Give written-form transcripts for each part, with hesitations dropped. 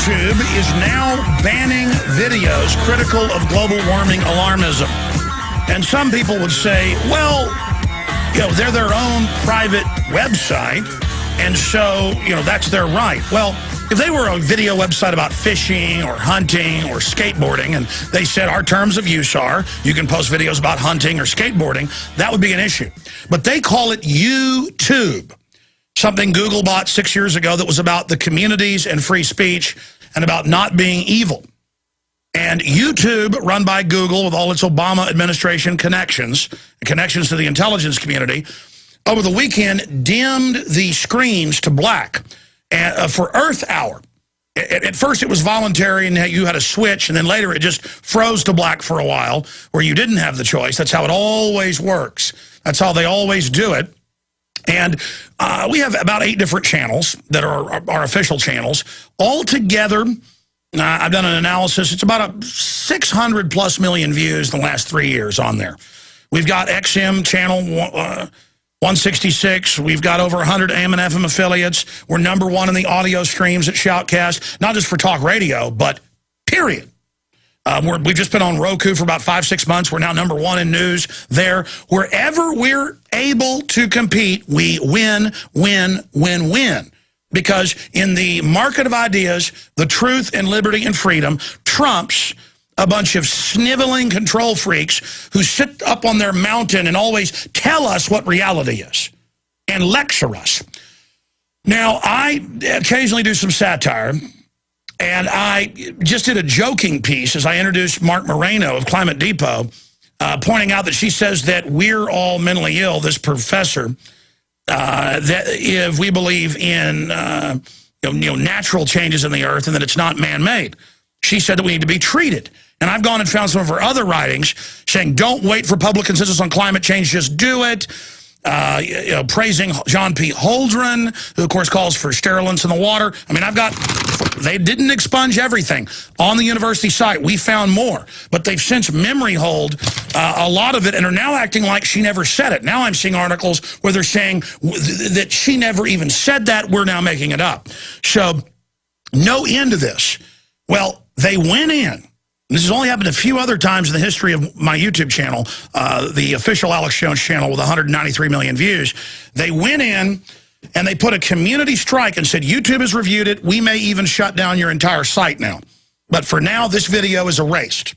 YouTube is now banning videos critical of global warming alarmism. And some people would say, well, you know, they're their own private website, and so, you know, that's their right. Well, if they were a video website about fishing or hunting or skateboarding, and they said our terms of use are you can post videos about hunting or skateboarding, that would be an issue. But they call it YouTube. Something Google bought 6 years ago that was about the communities and free speech and about not being evil. And YouTube, run by Google with all its Obama administration connections to the intelligence community, over the weekend dimmed the screens to black for Earth Hour. At first it was voluntary and you had a switch, and then later it just froze to black for a while where you didn't have the choice. That's how it always works. That's how they always do it. And we have about 8 different channels that are our official channels. Altogether, I've done an analysis. It's about 600+ million views in the last 3 years on there. We've got XM channel 166. We've got over 100 AM and FM affiliates. We're #1 in the audio streams at Shoutcast, not just for talk radio, but period. We've just been on Roku for about 5-6 months. We're now #1 in news there. Wherever we're able to compete, we win, win, win, win. Because in the market of ideas, the truth and liberty and freedom trumps a bunch of sniveling control freaks who sit up on their mountain and always tell us what reality is and lecture us. Now, I occasionally do some satire. And I just did a joking piece as I introduced Mark Moreno of Climate Depot, pointing out that she says that we're all mentally ill, this professor, that if we believe in natural changes in the earth and that it's not man-made. She said that we need to be treated. And I've gone and found some of her other writings saying, don't wait for public consensus on climate change, just do it. Praising John P. Holdren, who, of course, calls for sterilants in the water. I mean, they didn't expunge everything. On the university site, we found more. But they've since memory holed a lot of it and are now acting like she never said it. Now I'm seeing articles where they're saying that she never even said that. We're now making it up. So, no end to this. Well, they went in. This has only happened a few other times in the history of my YouTube channel, the official Alex Jones channel with 193 million views. They went in and they put a community strike and said, YouTube has reviewed it. We may even shut down your entire site now. But for now, this video is erased.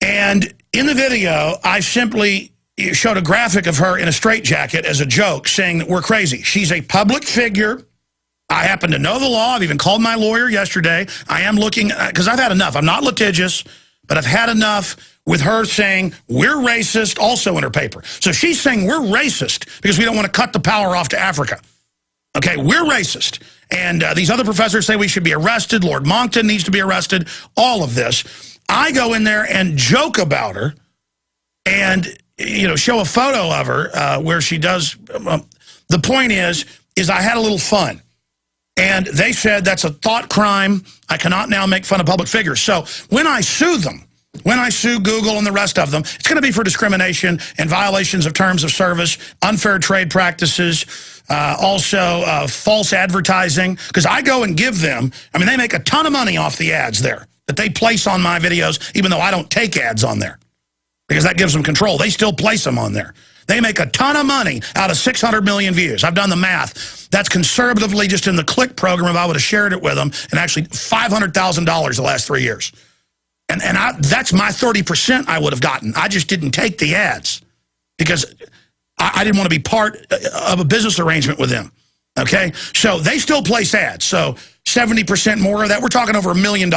And in the video, I simply showed a graphic of her in a straitjacket as a joke saying that we're crazy. She's a public figure. I happen to know the law. I've even called my lawyer yesterday. I am looking, because I've had enough. I'm not litigious, but I've had enough with her saying we're racist also in her paper. So she's saying we're racist because we don't want to cut the power off to Africa. Okay, we're racist. And these other professors say we should be arrested. Lord Monckton needs to be arrested. All of this. I go in there and joke about her and, show a photo of her where she does. The point is I had a little fun. And they said that's a thought crime. I cannot now make fun of public figures. So when I sue them, when I sue Google and the rest of them, it's going to be for discrimination and violations of terms of service, unfair trade practices, also false advertising. Because I go and give them, they make a ton of money off the ads there that they place on my videos, even though I don't take ads on there. Because that gives them control. They still place them on there. They make a ton of money out of 600 million views. I've done the math. That's conservatively just in the click program, if I would have shared it with them, and actually $500,000 the last 3 years. And that's my 30% I would have gotten. I just didn't take the ads because I didn't want to be part of a business arrangement with them. Okay? So they still place ads. So 70% more of that. We're talking over $1 million.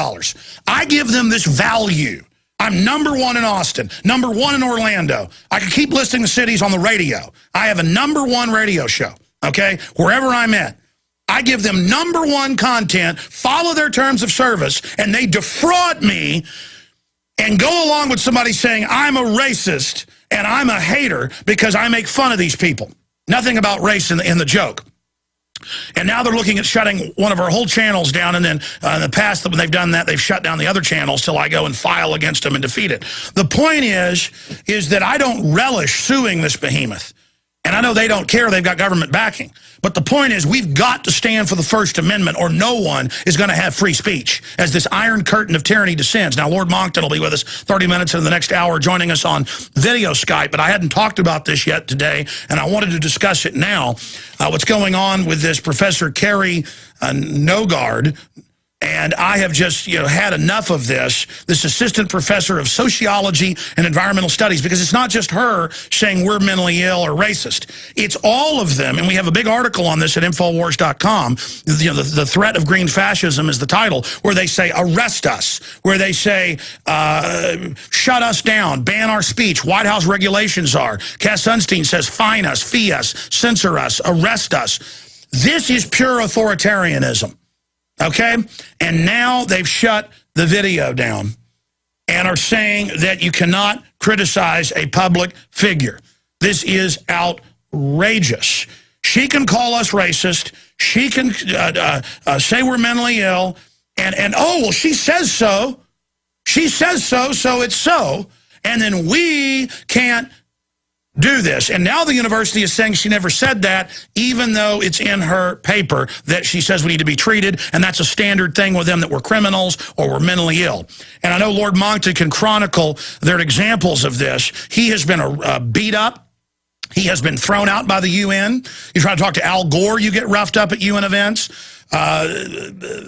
I give them this value. I'm #1 in Austin, #1 in Orlando. I could keep listing the cities on the radio. I have a #1 radio show, okay, wherever I'm at. I give them #1 content, follow their terms of service, and they defraud me and go along with somebody saying I'm a racist and I'm a hater because I make fun of these people. Nothing about race in the joke. And now they're looking at shutting one of our whole channels down, and then in the past when they've done that, they've shut down the other channels till I go and file against them and defeat it. The point is that I don't relish suing this behemoth. And I know they don't care. They've got government backing. But the point is, we've got to stand for the First Amendment, or no one is going to have free speech as this iron curtain of tyranny descends. Now, Lord Monckton will be with us 30 minutes in the next hour, joining us on video Skype. But I hadn't talked about this yet today, and I wanted to discuss it now. What's going on with this Professor Carrie Norgaard. And I have just, had enough of this assistant professor of sociology and environmental studies, because it's not just her saying we're mentally ill or racist. It's all of them. And we have a big article on this at Infowars.com. The threat of green fascism is the title, where they say, arrest us, where they say, shut us down, ban our speech, White House regulations are. Cass Sunstein says, fine us, fee us, censor us, arrest us. This is pure authoritarianism. Okay? And now they've shut the video down and are saying that you cannot criticize a public figure. This is outrageous. She can call us racist. She can say we're mentally ill. And oh, well, she says so. She says so, so it's so. And then we can't do this. And now the university is saying she never said that, even though it's in her paper that she says we need to be treated, and that's a standard thing with them, that we're criminals or we're mentally ill. And I know Lord Monckton can chronicle their examples of this. He has been beat up. He has been thrown out by the UN. You try to talk to Al Gore, you get roughed up at UN events.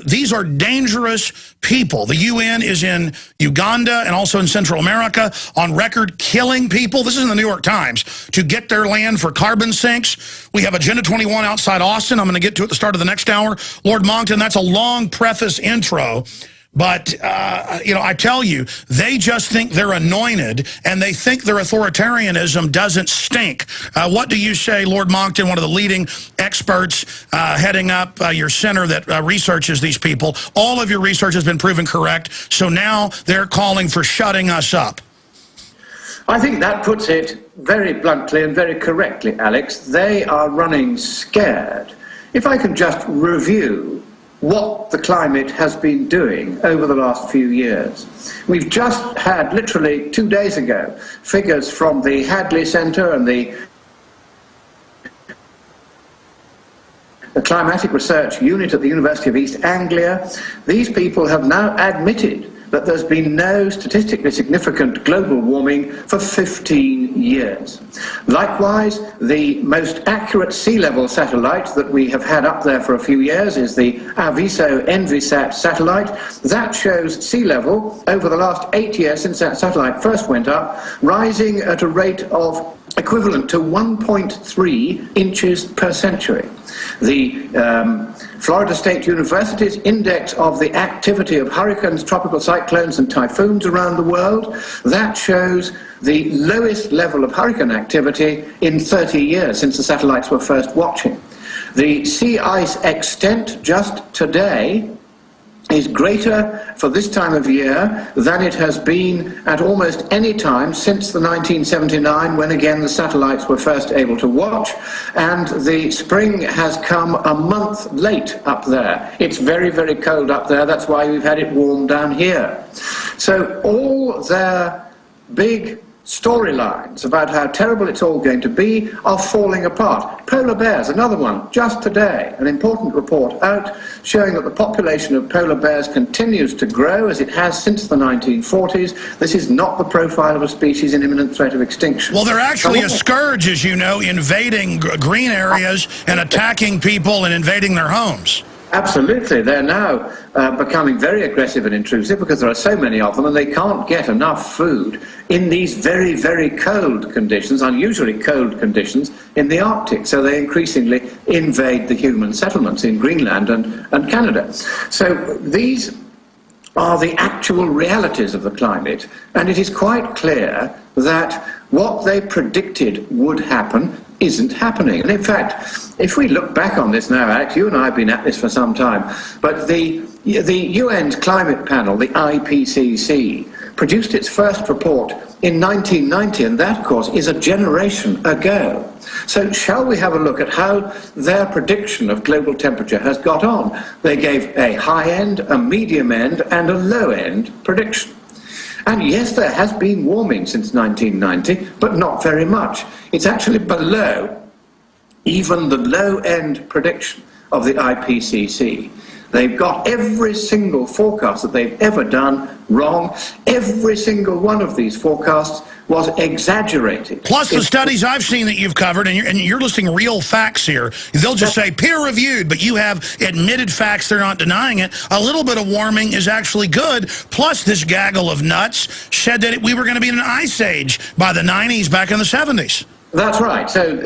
These are dangerous people. The UN is in Uganda and also in Central America on record killing people. This is in the New York Times, to get their land for carbon sinks. We have Agenda 21 outside Austin. I'm going to get to it at the start of the next hour. Lord Monckton, that's a long preface intro. But, I tell you, they just think they're anointed, and they think their authoritarianism doesn't stink. What do you say, Lord Monckton, one of the leading experts heading up your center that researches these people? All of your research has been proven correct, so now they're calling for shutting us up. I think that puts it very bluntly and very correctly, Alex. They are running scared. If I can just review what the climate has been doing over the last few years. We've just had, literally 2 days ago, figures from the Hadley Centre and the Climatic Research Unit at the University of East Anglia. These people have now admitted that there's been no statistically significant global warming for 15 years. Likewise, the most accurate sea level satellite that we have had up there for a few years is the Aviso Envisat satellite. That shows sea level over the last 8 years since that satellite first went up, rising at a rate of equivalent to 1.3 inches per century. The Florida State University's index of the activity of hurricanes, tropical cyclones and typhoons around the world, that shows the lowest level of hurricane activity in 30 years since the satellites were first watching. The sea ice extent just today is greater for this time of year than it has been at almost any time since the 1979, when again the satellites were first able to watch, and the spring has come a month late up there. It's very, very cold up there. That's why we've had it warm down here. So all their big storylines about how terrible it's all going to be are falling apart. Polar bears, another one, just today, an important report out showing that the population of polar bears continues to grow as it has since the 1940s. This is not the profile of a species in imminent threat of extinction. Well, they're actually a scourge, as you know, invading green areas and attacking people and invading their homes. Absolutely. They're now becoming very aggressive and intrusive because there are so many of them, and they can't get enough food in these very, very cold conditions, unusually cold conditions in the Arctic. So they increasingly invade the human settlements in Greenland and Canada. So these are the actual realities of the climate, and it is quite clear that what they predicted would happen isn't happening. And in fact, if we look back on this now, Alex, you and I have been at this for some time, but the UN's climate panel, the IPCC, produced its first report in 1990, and that, of course, is a generation ago. So shall we have a look at how their prediction of global temperature has got on? They gave a high-end, a medium-end, and a low-end prediction. And yes, there has been warming since 1990, but not very much. It's actually below even the low-end prediction of the IPCC. They've got every single forecast that they've ever done wrong. Every single one of these forecasts was exaggerated. Plus the studies I've seen that you've covered, and you're listing real facts here. They'll just say peer-reviewed, but you have admitted facts. They're not denying it. A little bit of warming is actually good. Plus this gaggle of nuts said that we were going to be in an ice age by the 90s back in the 70s. That's right. So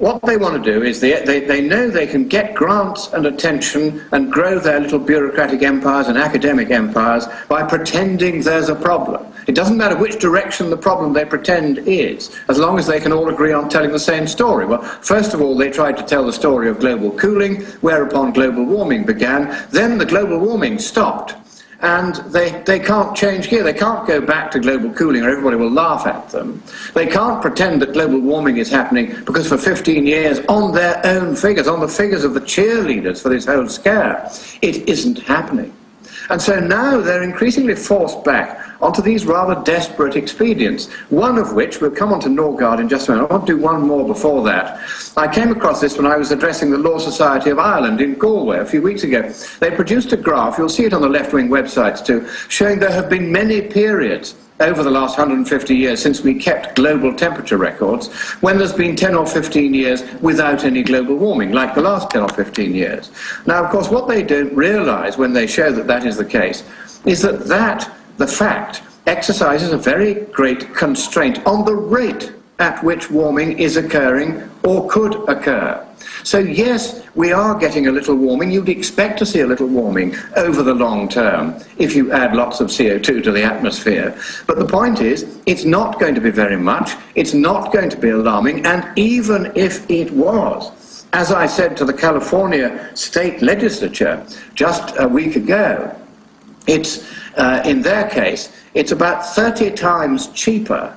what they want to do is they know they can get grants and attention and grow their little bureaucratic empires and academic empires by pretending there's a problem. It doesn't matter which direction the problem they pretend is, as long as they can all agree on telling the same story. Well, first of all, they tried to tell the story of global cooling, whereupon global warming began. Then the global warming stopped. And they can't change gear. They can't go back to global cooling or everybody will laugh at them. They can't pretend that global warming is happening because for 15 years, on their own figures, on the figures of the cheerleaders for this whole scare, it isn't happening. And so now they're increasingly forced back onto these rather desperate expedients, one of which, we'll come on to Norgaard in just a minute. I want to do one more before that. I came across this when I was addressing the Law Society of Ireland in Galway a few weeks ago. They produced a graph, you'll see it on the left-wing websites too, showing there have been many periods over the last 150 years since we kept global temperature records, when there's been 10 or 15 years without any global warming, like the last 10 or 15 years. Now, of course, what they don't realise when they show that that is the case is that the fact exercises a very great constraint on the rate at which warming is occurring or could occur. So yes, we are getting a little warming. You'd expect to see a little warming over the long term if you add lots of CO2 to the atmosphere. But the point is, it's not going to be very much. It's not going to be alarming. And even if it was, as I said to the California state legislature just a week ago, it's, in their case, it's about 30 times cheaper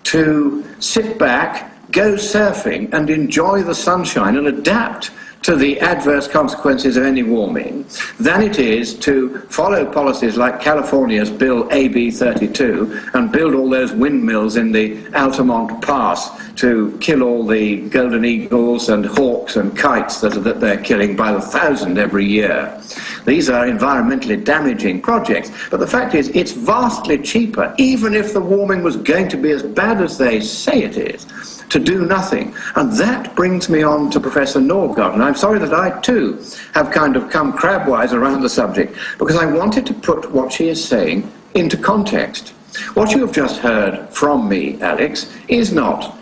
to sit back, go surfing and enjoy the sunshine and adapt to the adverse consequences of any warming than it is to follow policies like California's Bill AB 32 and build all those windmills in the Altamont Pass to kill all the golden eagles and hawks and kites that they're killing by the thousand every year. These are environmentally damaging projects, but the fact is it's vastly cheaper, even if the warming was going to be as bad as they say it is, to do nothing. And that brings me on to Professor Norgaard, and I'm sorry that I too have kind of come crabwise around the subject, because I wanted to put what she is saying into context. What you have just heard from me, Alex, is not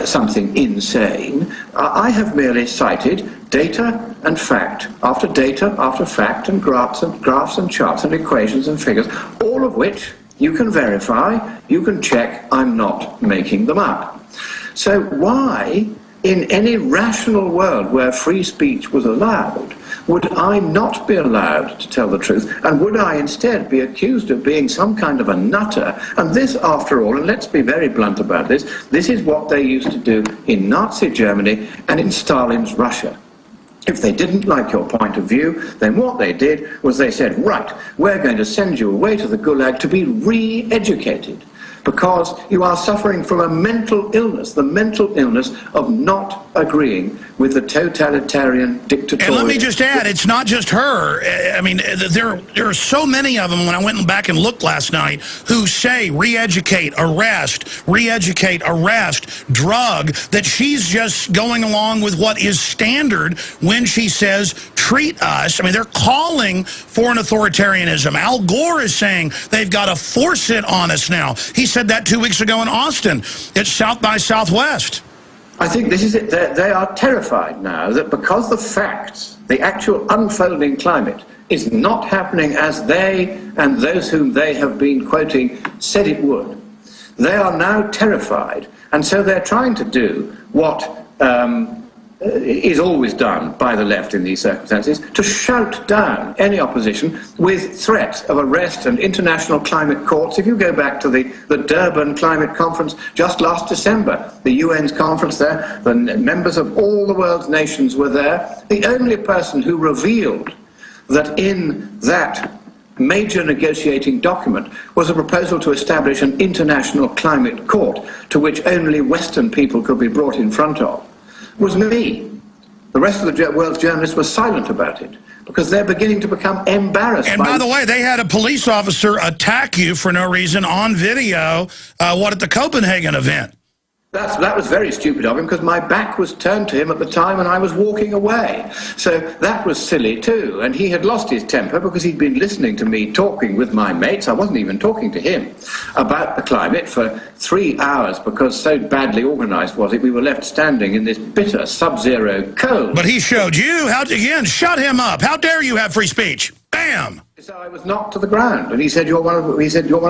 something insane. I have merely cited data and fact after data after fact and graphs and charts and equations and figures, all of which you can verify, you can check, I'm not making them up. So why, in any rational world where free speech was allowed, would I not be allowed to tell the truth? And would I instead be accused of being some kind of a nutter? And this, after all, and let's be very blunt about this is what they used to do in Nazi Germany and in Stalin's Russia. If they didn't like your point of view, then what they did was they said, right, we're going to send you away to the Gulag to be re-educated, because you are suffering from a mental illness, the mental illness of not agreeing with the totalitarian dictatorial... And let me just add, it's not just her. I mean, there are so many of them, when I went back and looked last night, who say re-educate, arrest, drug, that she's just going along with what is standard when she says, treat us. I mean, they're calling for an authoritarianism. Al Gore is saying they've got to force it on us now. He said that 2 weeks ago in Austin at South by Southwest. I think this is it. They are terrified now that because the facts, the actual unfolding climate, is not happening as they and those whom they have been quoting said it would. They are now terrified, and so they're trying to do what is always done by the left in these circumstances, to shout down any opposition with threats of arrest and international climate courts. If you go back to the Durban Climate Conference just last December, the UN's conference there, the members of all the world's nations were there. The only person who revealed that in that major negotiating document was a proposal to establish an international climate court to which only Western people could be brought in front of. was me. The rest of the world's journalists were silent about it because they're beginning to become embarrassed. And by the way, they had a police officer attack you for no reason on video, at the Copenhagen event. That was very stupid of him because my back was turned to him at the time and I was walking away. So that was silly too. And he had lost his temper because he'd been listening to me talking with my mates. I wasn't even talking to him about the climate for 3 hours because so badly organised was it. We were left standing in this bitter sub-zero cold. But he showed you how to, again, shut him up. How dare you have free speech? Bam! So I was knocked to the ground, and he said, you're one of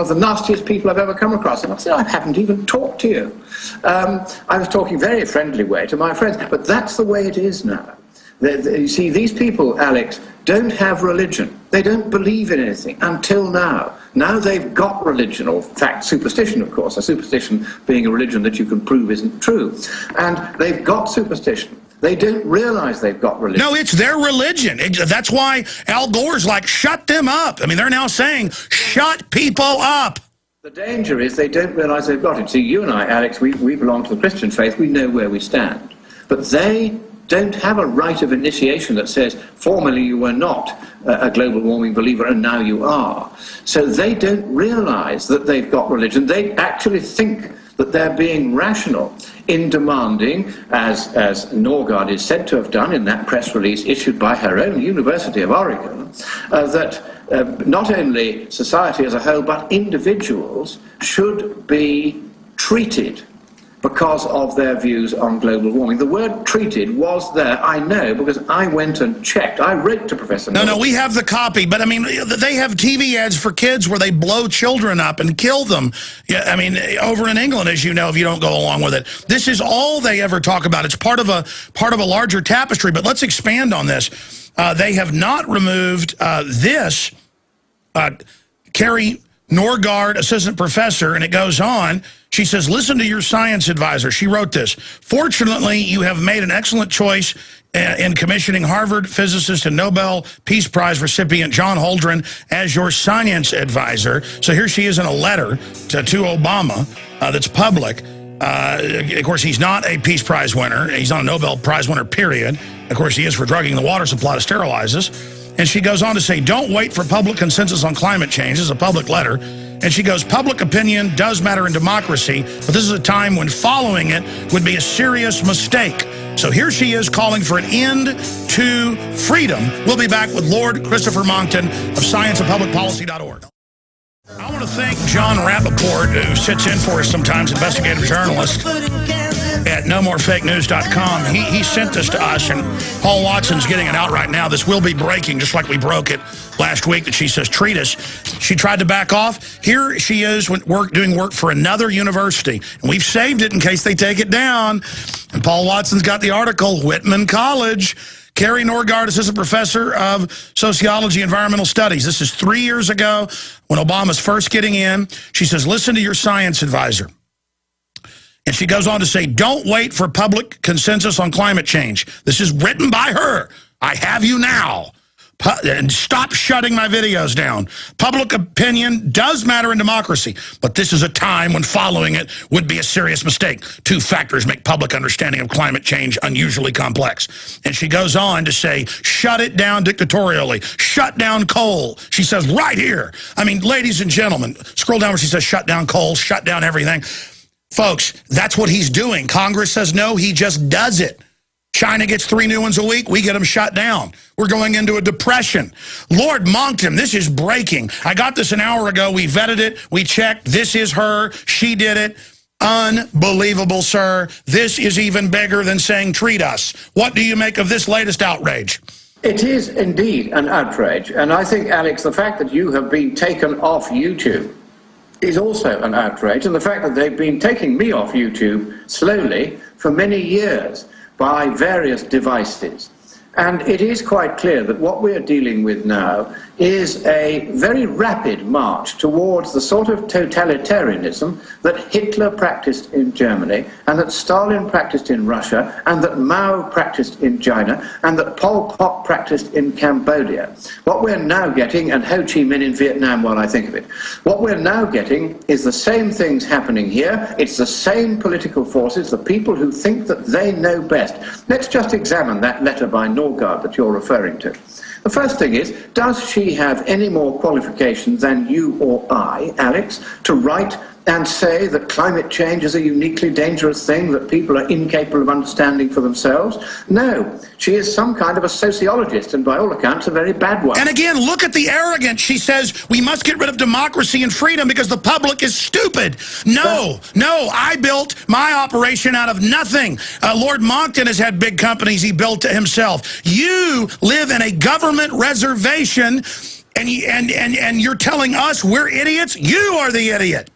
the nastiest people I've ever come across. And I said, I haven't even talked to you. I was talking very friendly way to my friends, but that's the way it is now. You see, these people, Alex, don't have religion. They don't believe in anything until now. Now they've got religion, or in fact superstition, of course, a superstition being a religion that you can prove isn't true. And they've got superstition. They don't realize they've got religion. No, it's their religion. That's why Al Gore's like, shut them up. I mean, they're now saying, shut people up. The danger is they don't realize they've got it. See, you and I, Alex, we belong to the Christian faith. We know where we stand. But they don't have a rite of initiation that says, formerly you were not a global warming believer and now you are. So they don't realize that they've got religion. They actually think that they're being rational in demanding, as Norgaard is said to have done in that press release issued by her own University of Oregon, that not only society as a whole, but individuals should be treated because of their views on global warming. The word treated was there, I know, because I went and checked. I wrote to Professor Norgaard. No, we have the copy, but I mean, they have TV ads for kids where they blow children up and kill them. Yeah, I mean, over in England, as you know, if you don't go along with it. This is all they ever talk about. It's part of a larger tapestry, but let's expand on this. They have not removed this. Carrie Norgaard, assistant professor, and it goes on. She says, listen to your science advisor. She wrote this. Fortunately, you have made an excellent choice in commissioning Harvard physicist and Nobel Peace Prize recipient John Holdren as your science advisor. So here she is in a letter to Obama that's public. Of course, he's not a Peace Prize winner. He's not a Nobel Prize winner, period. Of course, he is for drugging the water supply to sterilize us. And she goes on to say, don't wait for public consensus on climate change. This is a public letter. And she goes, public opinion does matter in democracy, but this is a time when following it would be a serious mistake. So here she is calling for an end to freedom. We'll be back with Lord Christopher Monckton of scienceandpublicpolicy.org. I want to thank John Rappaport, who sits in for us sometimes, investigative journalist at nomorefakenews.com. He sent this to us, and Paul Watson's getting it out right now. This will be breaking, just like we broke it last week that she says, treat us. She tried to back off. Here she is doing work for another university. And we've saved it in case they take it down. And Paul Watson's got the article, Whitman College. Carrie Norgaard, assistant professor of sociology, environmental studies. This is 3 years ago when Obama's first getting in. She says, listen to your science advisor. And she goes on to say, don't wait for public consensus on climate change. This is written by her. I have you now. And stop shutting my videos down. Public opinion does matter in democracy, but this is a time when following it would be a serious mistake. 2 factors make public understanding of climate change unusually complex. And she goes on to say, shut it down dictatorially. Shut down coal. She says right here. I mean, ladies and gentlemen, scroll down where she says shut down coal, shut down everything. Folks, that's what he's doing. Congress says no, he just does it. China gets 3 new ones a week. We get them shut down. We're going into a depression. Lord Monckton, this is breaking. I got this an hour ago. We vetted it. We checked. This is her. She did it. Unbelievable, sir. This is even bigger than saying treat us. What do you make of this latest outrage? It is indeed an outrage. And I think, Alex, the fact that you have been taken off YouTube is also an outrage. And the fact that they've been taking me off YouTube slowly for many years by various devices. And it is quite clear that what we're dealing with now is a very rapid march towards the sort of totalitarianism that Hitler practiced in Germany, and that Stalin practiced in Russia, and that Mao practiced in China, and that Pol Pot practiced in Cambodia. What we're now getting, and Ho Chi Minh in Vietnam while I think of it, what we're now getting is the same things happening here. It's the same political forces, the people who think that they know best. Let's just examine that letter by Norgaard that you're referring to. The first thing is, does she have any more qualifications than you or I, Alex, to write and say that climate change is a uniquely dangerous thing that people are incapable of understanding for themselves? No, she is some kind of a sociologist, and by all accounts a very bad one. And again, look at the arrogance. She says we must get rid of democracy and freedom because the public is stupid. No, I built my operation out of nothing. Lord Monckton has had big companies he built himself. You live in a government reservation, and you're telling us we're idiots? You are the idiot.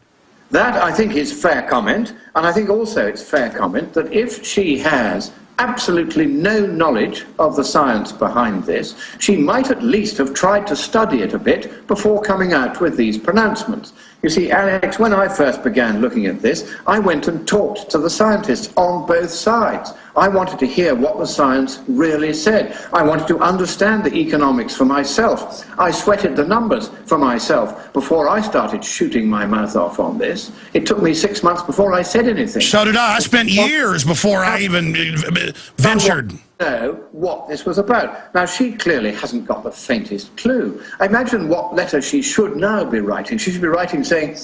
That, I think, is fair comment, and I think also it's fair comment that if she has absolutely no knowledge of the science behind this, she might at least have tried to study it a bit before coming out with these pronouncements. You see, Alex, when I first began looking at this, I went and talked to the scientists on both sides. I wanted to hear what the science really said. I wanted to understand the economics for myself. I sweated the numbers for myself before I started shooting my mouth off on this. It took me 6 months before I said anything. So did I. I spent years before I even ventured. Know what this was about. Now, she clearly hasn't got the faintest clue. Imagine what letter she should now be writing. She should be writing saying,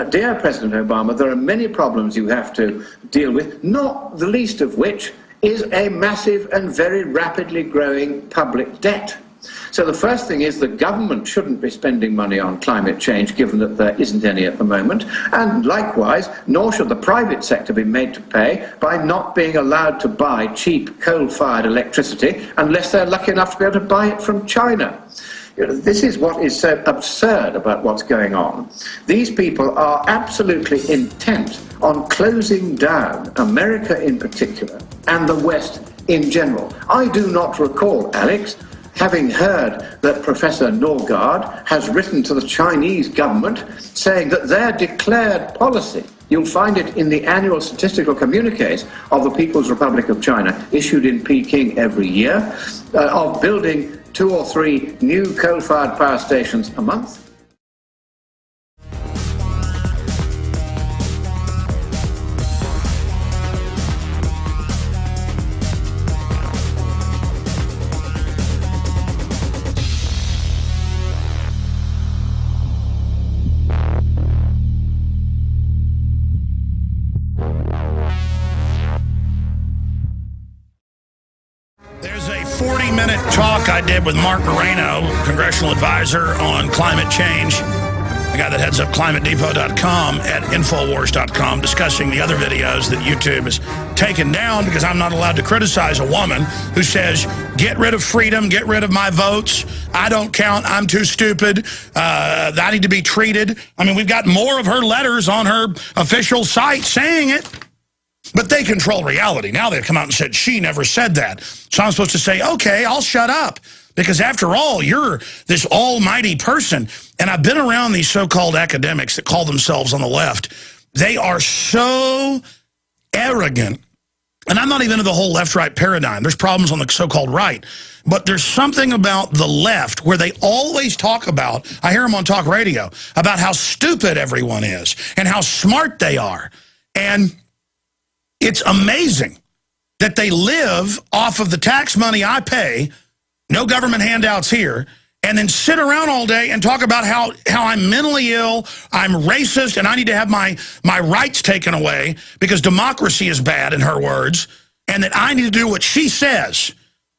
Dear President Obama, there are many problems you have to deal with, not the least of which is a massive and very rapidly growing public debt. So the first thing is the government shouldn't be spending money on climate change, given that there isn't any at the moment, and likewise, nor should the private sector be made to pay by not being allowed to buy cheap coal-fired electricity unless they're lucky enough to be able to buy it from China. You know, this is what is so absurd about what's going on. These people are absolutely intent on closing down America in particular and the West in general. I do not recall, Alex, having heard that Professor Norgaard has written to the Chinese government saying that their declared policy, you'll find it in the annual statistical communiques of the People's Republic of China, issued in Peking every year, of building 2 or 3 new coal-fired power stations a month. There's a 40-minute talk I did with Mark Moreno, congressional advisor on climate change, the guy that heads up climatedepot.com at Infowars.com, discussing the other videos that YouTube has taken down because I'm not allowed to criticize a woman who says, get rid of freedom, get rid of my votes, I don't count, I'm too stupid, I need to be treated. I mean, we've got more of her letters on her official site saying it. But they control reality. Now they've come out and said, she never said that. So I'm supposed to say, okay, I'll shut up. Because after all, you're this almighty person. And I've been around these so-called academics that call themselves on the left. They are so arrogant. And I'm not even into the whole left-right paradigm. There's problems on the so-called right. But there's something about the left where they always talk about, I hear them on talk radio, about how stupid everyone is and how smart they are. And it's amazing that they live off of the tax money I pay, no government handouts here, and then sit around all day and talk about how I'm mentally ill, I'm racist, and I need to have my rights taken away because democracy is bad, in her words, and that I need to do what she says.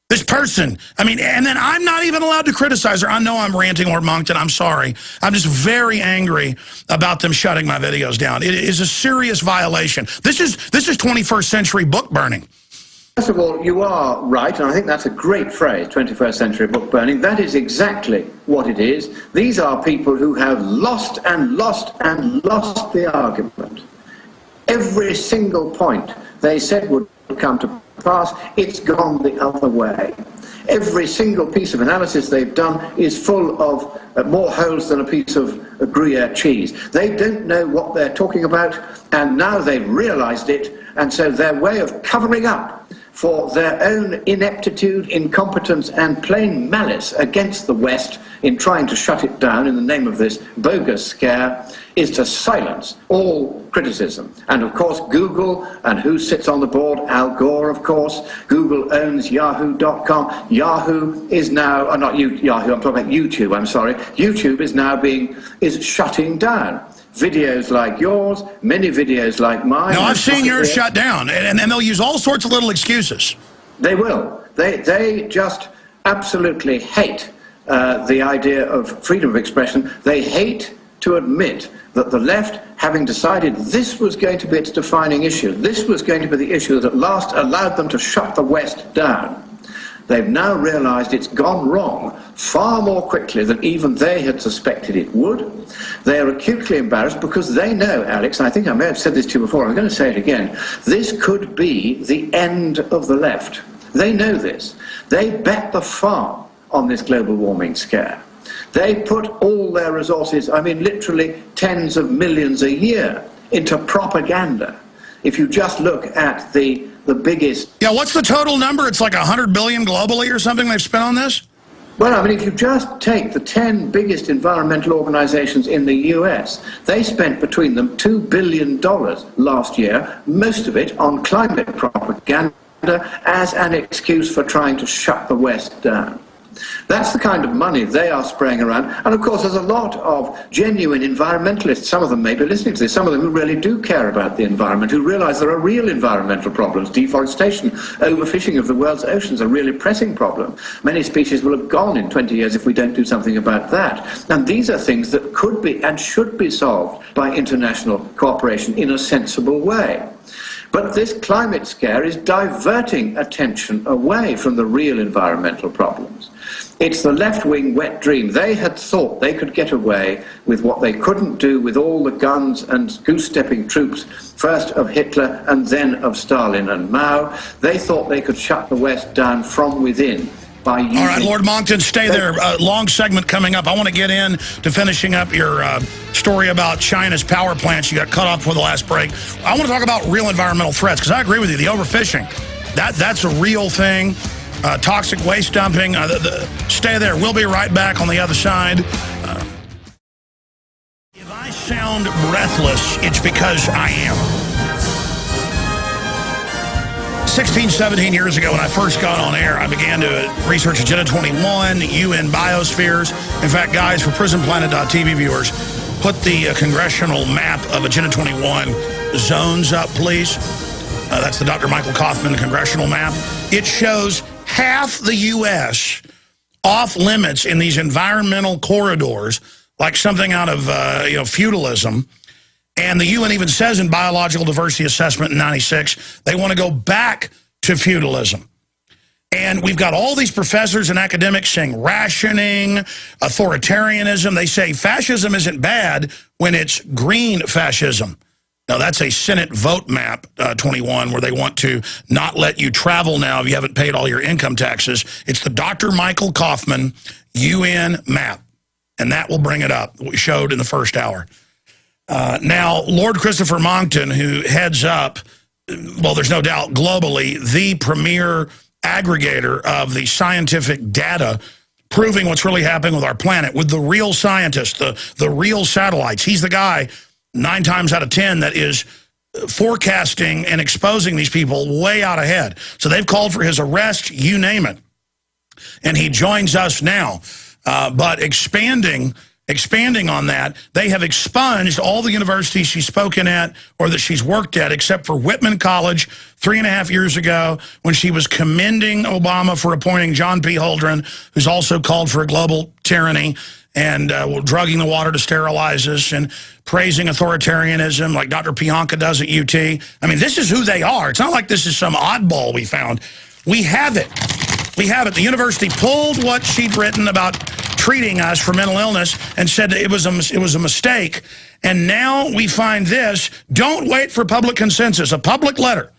This person, I mean, and then I'm not even allowed to criticize her. I know I'm ranting or Moncton, I'm sorry. I'm just very angry about them shutting my videos down. It is a serious violation. This is 21st century book burning. First of all, you are right, and I think that's a great phrase, 21st century book burning. That is exactly what it is. These are people who have lost and lost and lost the argument. Every single point they said would come to pass, it's gone the other way. Every single piece of analysis they've done is full of more holes than a piece of Gruyere cheese. They don't know what they're talking about, and now they've realized it, and so their way of covering up for their own ineptitude, incompetence, and plain malice against the West in trying to shut it down in the name of this bogus scare is to silence all criticism. And of course Google, and who sits on the board? Al Gore, of course. Google owns Yahoo.com. Yahoo is now, not Yahoo, I'm talking about YouTube, I'm sorry. YouTube is now is shutting down. Videos like yours, many videos like mine. No, I've seen yours shut down, and they'll use all sorts of little excuses. They will. They just absolutely hate the idea of freedom of expression. They hate to admit that the left, having decided this was going to be its defining issue, this was going to be the issue that at last allowed them to shut the West down, they've now realized it's gone wrong far more quickly than even they had suspected it would. They are acutely embarrassed because they know, Alex, and I think I may have said this to you before, I'm going to say it again, this could be the end of the left. They know this. They bet the farm on this global warming scare. They put all their resources, I mean literally tens of millions a year, into propaganda. If you just look at the biggest... Yeah, what's the total number? It's like 100 billion globally or something they've spent on this? Well, I mean, if you just take the 10 biggest environmental organizations in the US, they spent between them $2 billion last year, most of it on climate propaganda as an excuse for trying to shut the West down. That's the kind of money they are spraying around. And of course, there's a lot of genuine environmentalists, some of them may be listening to this, some of them who really do care about the environment, who realize there are real environmental problems. Deforestation, overfishing of the world's oceans, a really pressing problem. Many species will have gone in 20 years if we don't do something about that. And these are things that could be and should be solved by international cooperation in a sensible way. But this climate scare is diverting attention away from the real environmental problems. It's the left-wing wet dream. They had thought they could get away with what they couldn't do with all the guns and goose-stepping troops, first of Hitler and then of Stalin and Mao. They thought they could shut the West down from within. All right, Lord Monckton, stay there. Long segment coming up. I want to get in to finishing up your story about China's power plants. You got cut off for the last break. I want to talk about real environmental threats, because I agree with you. The overfishing, that's a real thing. Toxic waste dumping. Stay there. We'll be right back on the other side. If I sound breathless, it's because I am. 16, 17 years ago when I first got on air, I began to research Agenda 21, UN biospheres. In fact, guys, for PrisonPlanet.tv viewers, put the congressional map of Agenda 21 zones up, please. That's the Dr. Michael Kaufman congressional map. It shows half the U.S. off limits in these environmental corridors, like something out of feudalism. And the UN even says in Biological Diversity Assessment in '96, they want to go back to feudalism. And we've got all these professors and academics saying rationing, authoritarianism. They say fascism isn't bad when it's green fascism. Now, that's a Senate vote map, 21, where they want to not let you travel now if you haven't paid all your income taxes. It's the Dr. Michael Kaufman UN map. And that will bring it up, what we showed in the first hour. Now, Lord Christopher Monckton, who heads up, well, there's no doubt, globally, the premier aggregator of the scientific data proving what's really happening with our planet, with the real scientists, the real satellites. He's the guy, 9 times out of 10, that is forecasting and exposing these people way out ahead. So they've called for his arrest, you name it. And he joins us now. But expanding on that, they have expunged all the universities she's spoken at or that she's worked at, except for Whitman College 3.5 years ago when she was commending Obama for appointing John P. Holdren, who's also called for a global tyranny and drugging the water to sterilize us and praising authoritarianism like Dr. Pianka does at UT. I mean, this is who they are. It's not like this is some oddball we found. We have it. We have it. The university pulled what she'd written about treating us for mental illness and said it was a mistake. And now we find this. Don't wait for public consensus. A public letter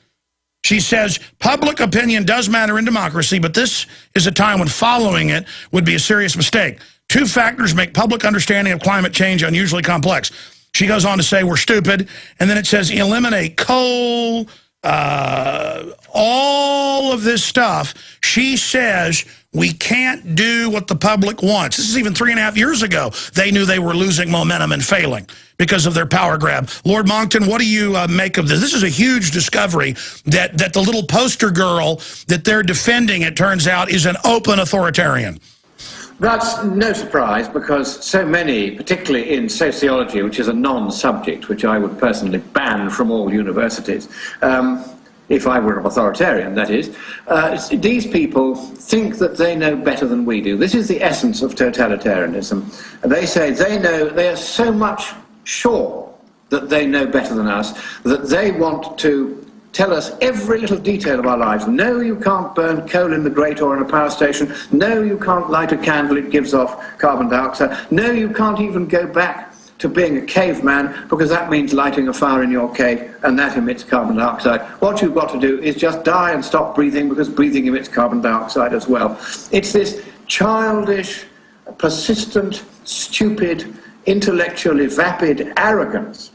She says, public opinion does matter in democracy, but this is a time when following it would be a serious mistake. 2 factors make public understanding of climate change unusually complex. She goes on to say we're stupid, and then it says eliminate coal, all of this stuff. She says we can't do what the public wants. This is even 3.5 years ago. They knew they were losing momentum and failing because of their power grab. Lord Monckton, what do you make of this? This is a huge discovery that the little poster girl that they're defending, it turns out, is an open authoritarian. That's no surprise, because so many, particularly in sociology, which is a non-subject, which I would personally ban from all universities, if I were an authoritarian, that is, these people think that they know better than we do. This is the essence of totalitarianism. They say they know, they are so much sure that they know better than us, that they want to tell us every little detail of our lives. No, you can't burn coal in the grate or in a power station. No, you can't light a candle, it gives off carbon dioxide. No, you can't even go back to being a caveman, because that means lighting a fire in your cave, and that emits carbon dioxide. What you've got to do is just die and stop breathing, because breathing emits carbon dioxide as well. It's this childish, persistent, stupid, intellectually vapid arrogance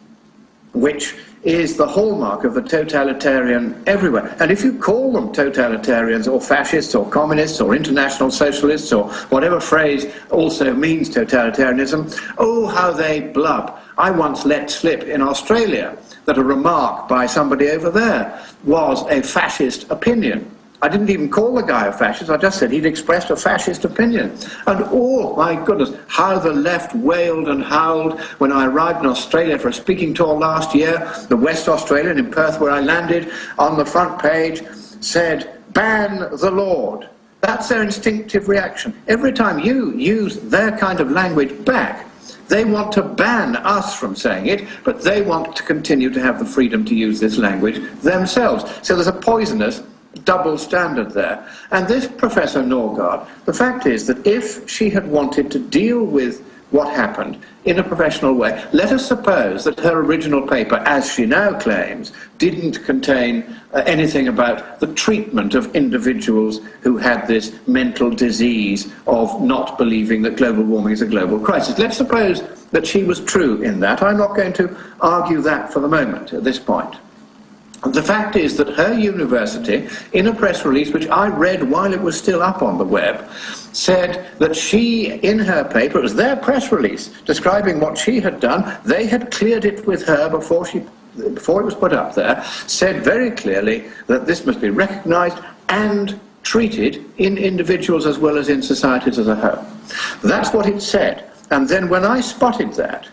which is the hallmark of the totalitarian everywhere. And if you call them totalitarians or fascists or communists or international socialists or whatever phrase also means totalitarianism, oh, how they blub. I once let slip in Australia that a remark by somebody over there was a fascist opinion. I didn't even call the guy a fascist, I just said he'd expressed a fascist opinion. And oh my goodness, how the left wailed and howled when I arrived in Australia for a speaking tour last year. The West Australian in Perth, where I landed, on the front page said, "Ban the Lord." That's their instinctive reaction. Every time you use their kind of language back, they want to ban us from saying it, but they want to continue to have the freedom to use this language themselves. So there's a poisonous double standard there. And this Professor Norgaard, the fact is that if she had wanted to deal with what happened in a professional way, let us suppose that her original paper, as she now claims, didn't contain anything about the treatment of individuals who had this mental disease of not believing that global warming is a global crisis. Let's suppose that she was true in that. I'm not going to argue that for the moment at this point. The fact is that her university, in a press release which I read while it was still up on the web, said that she, in her paper, it was their press release describing what she had done, they had cleared it with her before it was put up there, said very clearly that this must be recognised and treated in individuals as well as in societies as a whole. That's what it said. And then when I spotted that,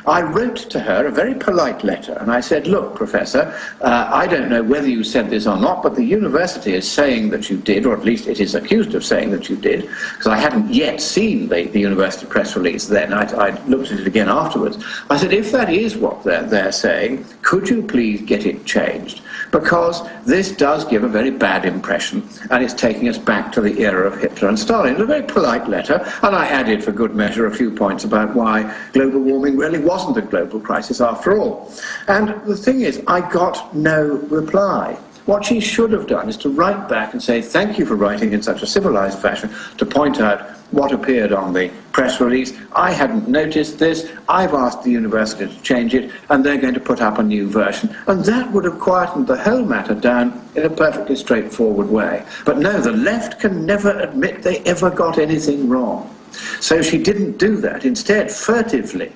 I wrote to her a very polite letter, and I said, look, Professor, I don't know whether you said this or not, but the university is saying that you did, or at least it is accused of saying that you did, because I hadn't yet seen the university press release then. I looked at it again afterwards. I said, if that is what they're saying, could you please get it changed? Because this does give a very bad impression, and it's taking us back to the era of Hitler and Stalin. It was a very polite letter, and I added, for good measure, a few points about why global warming really wasn't a global crisis after all. And the thing is, I got no reply. What she should have done is to write back and say, thank you for writing in such a civilized fashion to point out what appeared on the press release. I hadn't noticed this. I've asked the university to change it, and they're going to put up a new version. And that would have quietened the whole matter down in a perfectly straightforward way. But no, the left can never admit they ever got anything wrong. So she didn't do that. Instead, furtively,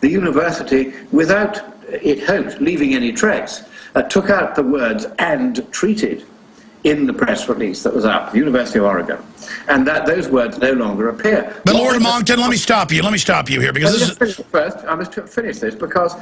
the university, without, it hoped, leaving any trace, took out the words "and treated" in the press release that was up, the University of Oregon, and that those words no longer appear. But Lord Monckton, let me stop you here, because this is... First, I must finish this, because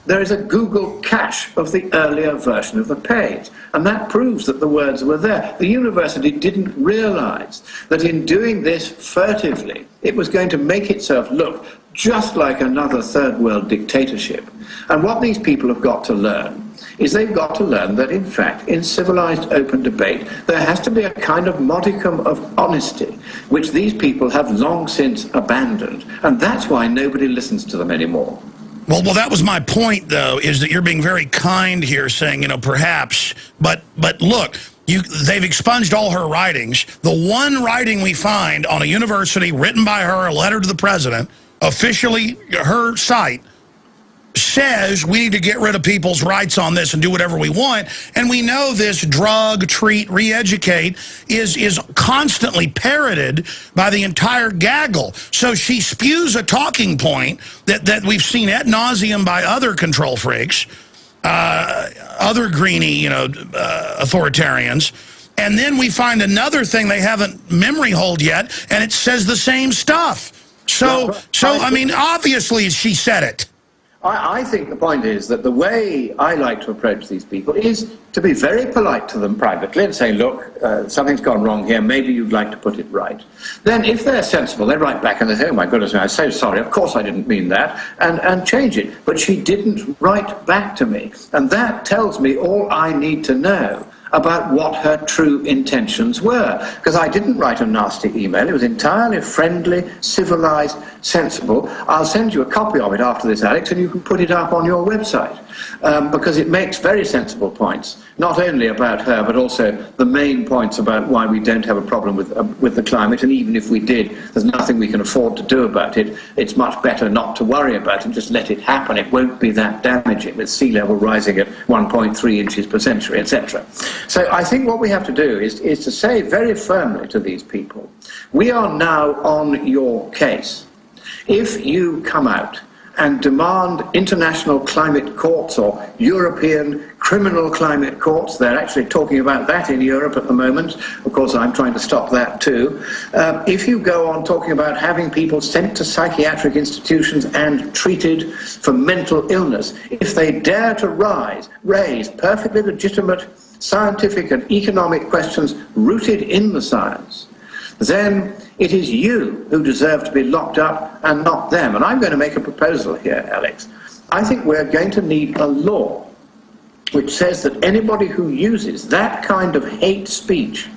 there is a Google cache of the earlier version of the page, and that proves that the words were there. The university didn't realize that in doing this furtively, it was going to make itself look just like another third world dictatorship. And what these people have got to learn is they've got to learn that, in fact, in civilized open debate, there has to be a kind of modicum of honesty, which these people have long since abandoned. And that's why nobody listens to them anymore. Well, that was my point, though, is that you're being very kind here, saying, you know, perhaps, but look, they've expunged all her writings. The one writing we find on a university written by her, a letter to the president, officially her site, says we need to get rid of people's rights on this and do whatever we want. And we know this drug, treat, re-educate is constantly parroted by the entire gaggle. So she spews a talking point that we've seen ad nauseum by other control freaks, other greeny, you know, authoritarians. And then we find another thing they haven't memory hold yet, and it says the same stuff. So I mean, obviously she said it. I think the point is that the way I like to approach these people is to be very polite to them privately and say, look, something's gone wrong here, maybe you'd like to put it right. Then if they're sensible, they write back and they say, oh my goodness, I'm so sorry, of course I didn't mean that, and change it. But she didn't write back to me, and that tells me all I need to know about what her true intentions were. Because I didn't write a nasty email, it was entirely friendly, civilized, sensible. I'll send you a copy of it after this, Alex, and you can put it up on your website. Because it makes very sensible points, not only about her, but also the main points about why we don't have a problem with the climate, and even if we did, there's nothing we can afford to do about it. It's much better not to worry about it, just let it happen. It won't be that damaging with sea level rising at 1.3 inches per century, etc. So I think what we have to do is to say very firmly to these people, we are now on your case. If you come out and demand international climate courts or European criminal climate courts, they're actually talking about that in Europe at the moment, of course I'm trying to stop that too. If you go on talking about having people sent to psychiatric institutions and treated for mental illness, if they dare to raise perfectly legitimate scientific and economic questions rooted in the science, then it is you who deserve to be locked up and not them. And I'm going to make a proposal here, Alex. I think we're going to need a law which says that anybody who uses that kind of hate speech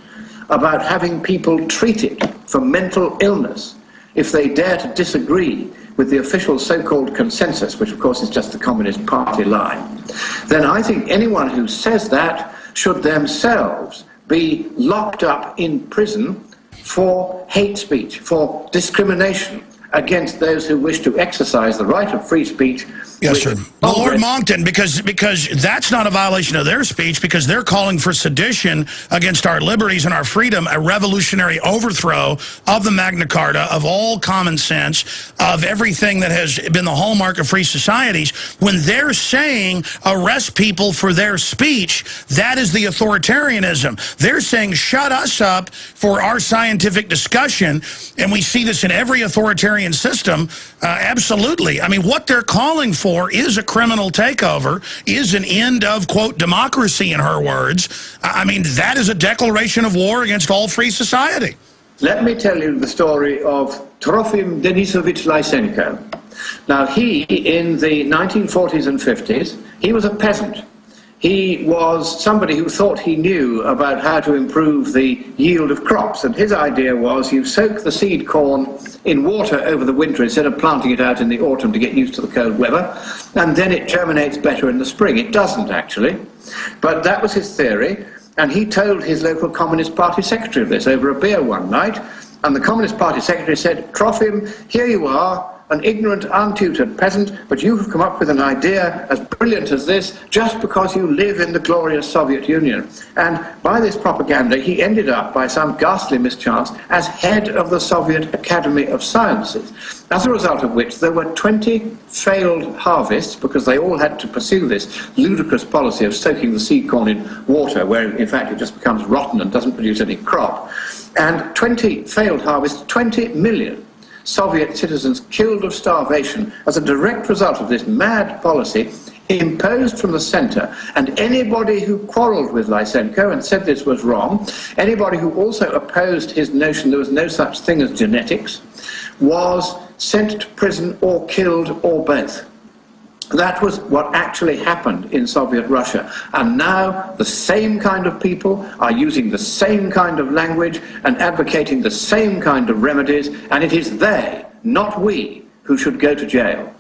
about having people treated for mental illness, if they dare to disagree with the official so-called consensus, which of course is just the Communist Party line, then I think anyone who says that should themselves be locked up in prison for hate speech, for discrimination against those who wish to exercise the right of free speech. Yes, sir. Well, Lord Monckton, because that's not a violation of their speech, because they're calling for sedition against our liberties and our freedom, a revolutionary overthrow of the Magna Carta, of all common sense, of everything that has been the hallmark of free societies. When they're saying arrest people for their speech, that is the authoritarianism. They're saying shut us up for our scientific discussion, and we see this in every authoritarian system. Absolutely. I mean, what they're calling for is a criminal takeover, is an end of, quote, democracy in her words. I mean, that is a declaration of war against all free society. Let me tell you the story of Trofim Denisovich Lysenko. Now, he, in the 1940s and 50s, he was a peasant. He was somebody who thought he knew about how to improve the yield of crops, and his idea was you soak the seed corn in water over the winter instead of planting it out in the autumn to get used to the cold weather, and then it germinates better in the spring. It doesn't, actually, but that was his theory, and he told his local Communist Party secretary of this over a beer one night, and the Communist Party secretary said, Trofim, here you are, an ignorant, untutored peasant, but you have come up with an idea as brilliant as this just because you live in the glorious Soviet Union. And by this propaganda, he ended up, by some ghastly mischance, as head of the Soviet Academy of Sciences, as a result of which there were 20 failed harvests, because they all had to pursue this ludicrous policy of soaking the seed corn in water, where in fact it just becomes rotten and doesn't produce any crop. And 20 failed harvests, 20 million Soviet citizens killed of starvation as a direct result of this mad policy imposed from the center. And anybody who quarreled with Lysenko and said this was wrong, anybody who also opposed his notion there was no such thing as genetics, was sent to prison or killed or both. That was what actually happened in Soviet Russia. And now the same kind of people are using the same kind of language and advocating the same kind of remedies, and it is they, not we, who should go to jail.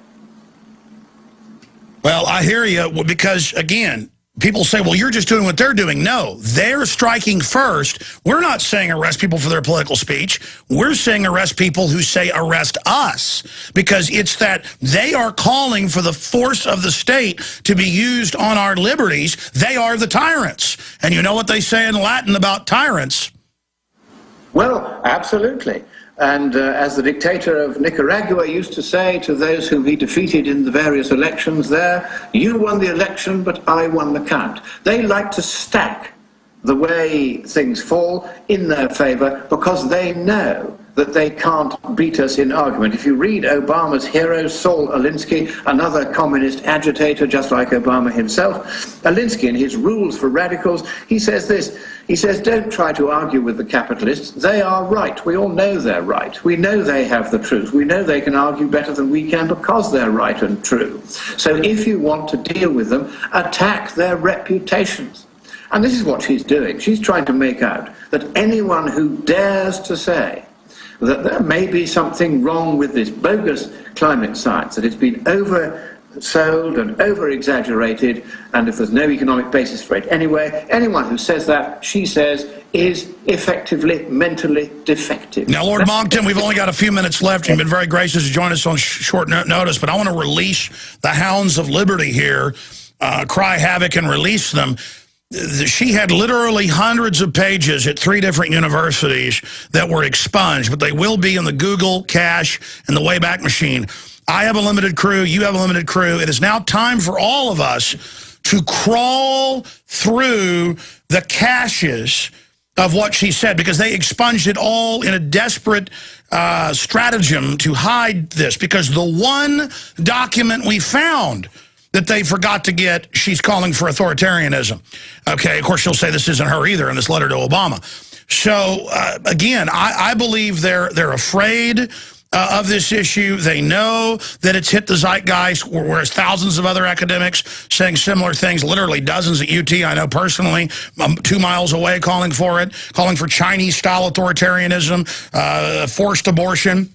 Well, I hear you, because, again, people say, well, you're just doing what they're doing. No, they're striking first. We're not saying arrest people for their political speech. We're saying arrest people who say arrest us, because it's that they are calling for the force of the state to be used on our liberties. They are the tyrants. And you know what they say in Latin about tyrants? Well, absolutely. And as the dictator of Nicaragua used to say to those whom he defeated in the various elections there, you won the election, but I won the count. They like to stack the way things fall in their favor because they know that they can't beat us in argument. If you read Obama's hero, Saul Alinsky, another communist agitator just like Obama himself, Alinsky in his Rules for Radicals, he says this, he says, don't try to argue with the capitalists. They are right. We all know they're right. We know they have the truth. We know they can argue better than we can because they're right and true. So if you want to deal with them, attack their reputations. And this is what she's doing. She's trying to make out that anyone who dares to say that there may be something wrong with this bogus climate science, that it's been oversold and over-exaggerated, and if there's no economic basis for it anyway, anyone who says that, she says, is effectively mentally defective. Now, Lord Monkton, we've only got a few minutes left. You've been very gracious to join us on short notice, but I want to release the hounds of liberty here, cry havoc and release them. She had literally hundreds of pages at 3 different universities that were expunged, but they will be in the Google cache and the Wayback Machine. I have a limited crew. You have a limited crew. It is now time for all of us to crawl through the caches of what she said, because they expunged it all in a desperate stratagem to hide this, because the one document we found that they forgot to get, she's calling for authoritarianism. Okay, of course, she'll say this isn't her either in this letter to Obama. So, again, I believe they're afraid of this issue. They know that it's hit the zeitgeist, whereas thousands of other academics saying similar things, literally dozens at UT, I know personally, 2 miles away calling for it, calling for Chinese-style authoritarianism, forced abortion.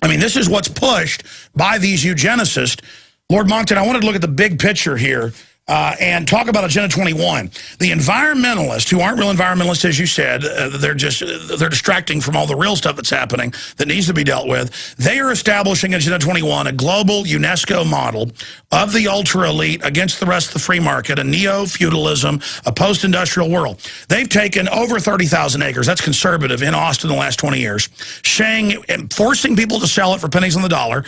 I mean, this is what's pushed by these eugenicists. Lord Monkton, I wanted to look at the big picture here and talk about Agenda 21. The environmentalists, who aren't real environmentalists, as you said, they're distracting from all the real stuff that's happening that needs to be dealt with. They are establishing Agenda 21, a global UNESCO model of the ultra-elite against the rest of the free market, a neo-feudalism, a post-industrial world. They've taken over 30,000 acres, that's conservative, in Austin in the last 20 years, saying, forcing people to sell it for pennies on the dollar,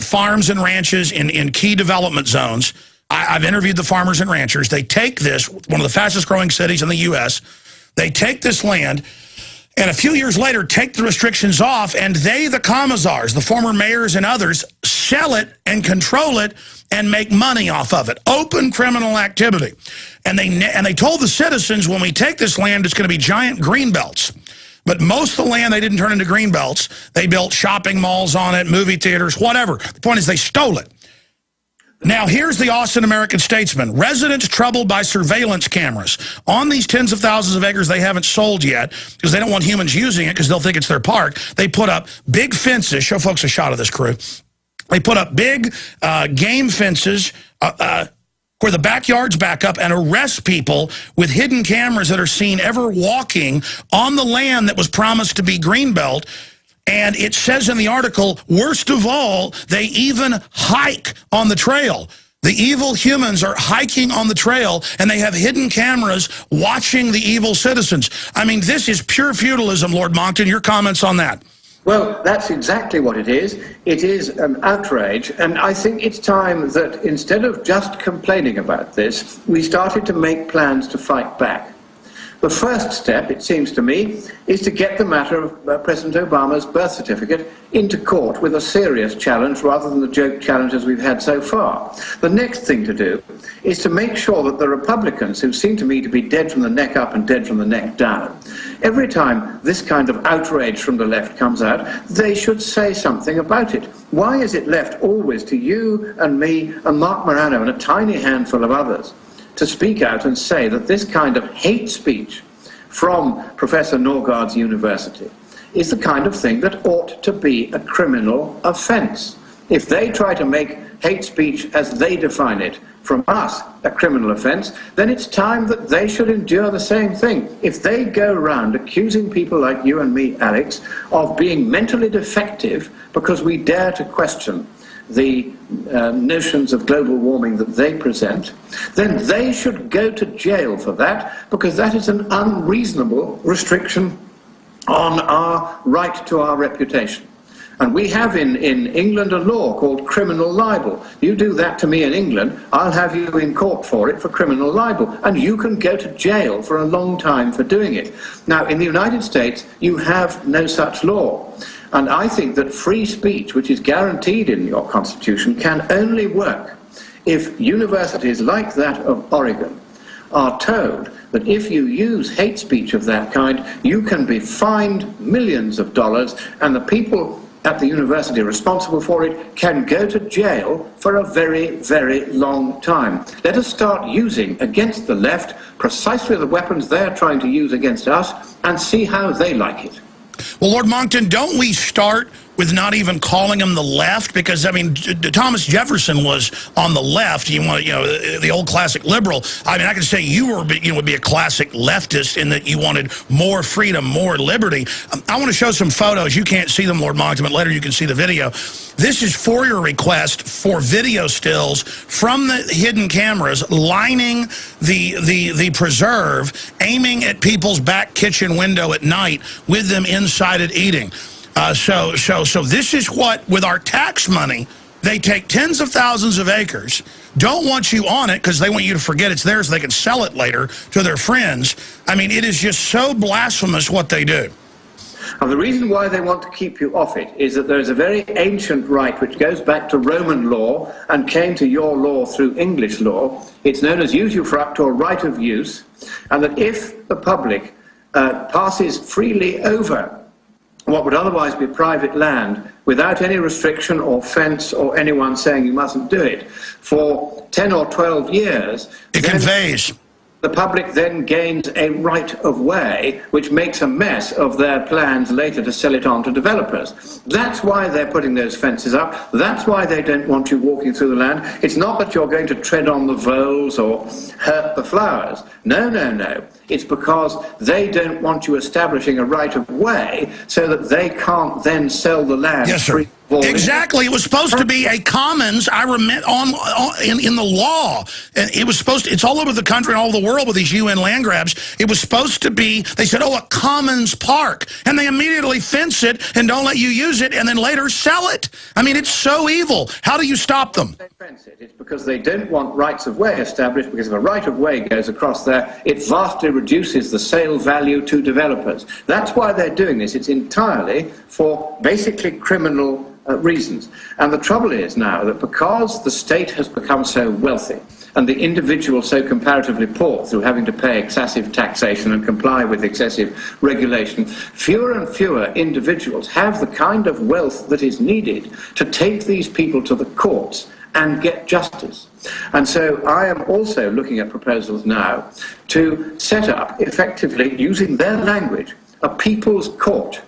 farms and ranches in key development zones. I've interviewed the farmers and ranchers. They take this, one of the fastest growing cities in the U.S., they take this land, and a few years later take the restrictions off, and they, the commissars, the former mayors and others, sell it and control it and make money off of it. Open criminal activity. And they told the citizens, when we take this land, it's going to be giant green belts. But most of the land they didn't turn into green belts. They built shopping malls on it, movie theaters, whatever. The point is they stole it. Now, here's the Austin American Statesman. Residents troubled by surveillance cameras. On these tens of thousands of acres they haven't sold yet, because they don't want humans using it because they'll think it's their park, they put up big fences. Show folks a shot of this crew. They put up big game fences where the backyards back up, and arrest people with hidden cameras that are seen ever walking on the land that was promised to be greenbelt. And it says in the article, worst of all, they even hike on the trail. The evil humans are hiking on the trail, and they have hidden cameras watching the evil citizens. I mean, this is pure feudalism, Lord Monkton. Your comments on that? Well, that's exactly what it is. It is an outrage, and I think it's time that instead of just complaining about this, we started to make plans to fight back. The first step, it seems to me, is to get the matter of President Obama's birth certificate into court with a serious challenge rather than the joke challenges we've had so far. The next thing to do is to make sure that the Republicans, who seem to me to be dead from the neck up and dead from the neck down, every time this kind of outrage from the left comes out, they should say something about it. Why is it left always to you and me and Mark Morano and a tiny handful of others to speak out and say that this kind of hate speech from Professor Norgaard's university is the kind of thing that ought to be a criminal offense? If they try to make hate speech as they define it from us a criminal offence, then it's time that they should endure the same thing. If they go around accusing people like you and me, Alex, of being mentally defective because we dare to question the notions of global warming that they present, then they should go to jail for that, because that is an unreasonable restriction on our right to our reputation. And we have in England a law called criminal libel. You do that to me in England, I'll have you in court for it, for criminal libel. And you can go to jail for a long time for doing it. Now, in the United States, you have no such law. And I think that free speech, which is guaranteed in your Constitution, can only work if universities like that of Oregon are told that if you use hate speech of that kind, you can be fined millions of dollars, and the people at the university responsible for it can go to jail for a very, very long time. Let us start using against the left precisely the weapons they're trying to use against us, and see how they like it. Well, Lord Monckton, don't we start with not even calling them the left? Because, I mean, Thomas Jefferson was on the left. You want, the old classic liberal. I mean, I can say you would be a classic leftist in that you wanted more freedom, more liberty. I want to show some photos. You can't see them, Lord Monckton, but later you can see the video. This is for your request for video stills from the hidden cameras lining the preserve, aiming at people's back kitchen window at night with them inside it eating. So this is what, with our tax money, they take tens of thousands of acres, don't want you on it because they want you to forget it's theirs so they can sell it later to their friends. I mean, it is just so blasphemous what they do. And the reason why they want to keep you off it is that there is a very ancient right which goes back to Roman law and came to your law through English law. It's known as usufruct, or right of use, and that if the public passes freely over what would otherwise be private land without any restriction or fence or anyone saying you mustn't do it for 10 or 12 years, it conveys. The public then gains a right of way, which makes a mess of their plans later to sell it on to developers. That's why they're putting those fences up. That's why they don't want you walking through the land. It's not that you're going to tread on the voles or hurt the flowers. No, no, no. It's because they don't want you establishing a right of way so that they can't then sell the land. Yes, sir. Exactly. It was supposed to be a commons. I remember in the law, and it was supposed to, it's all over the country and all over the world with these UN land grabs. It was supposed to be, they said, oh, a commons park, and they immediately fence it and don't let you use it, and then later sell it. I mean, it's so evil. How do you stop them? They fence it. It's because they don't want rights of way established, because if a right of way goes across there, it vastly reduces the sale value to developers. That's why they're doing this. It's entirely for basically criminal reasons. And the trouble is now that because the state has become so wealthy and the individual so comparatively poor through having to pay excessive taxation and comply with excessive regulation, fewer and fewer individuals have the kind of wealth that is needed to take these people to the courts and get justice. And so I am also looking at proposals now to set up, effectively using their language, a people's court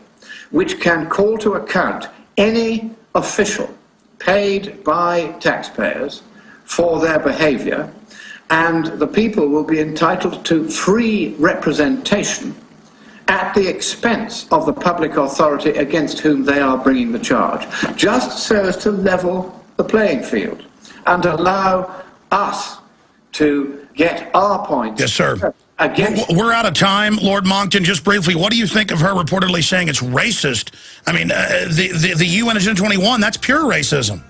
which can call to account any official paid by taxpayers for their behavior, and the people will be entitled to free representation at the expense of the public authority against whom they are bringing the charge, just so as to level the playing field and allow us to get our points. Yes, sir. We're out of time, Lord Monckton. Just briefly, what do you think of her reportedly saying it's racist? I mean, the UN Agenda 21, that's pure racism.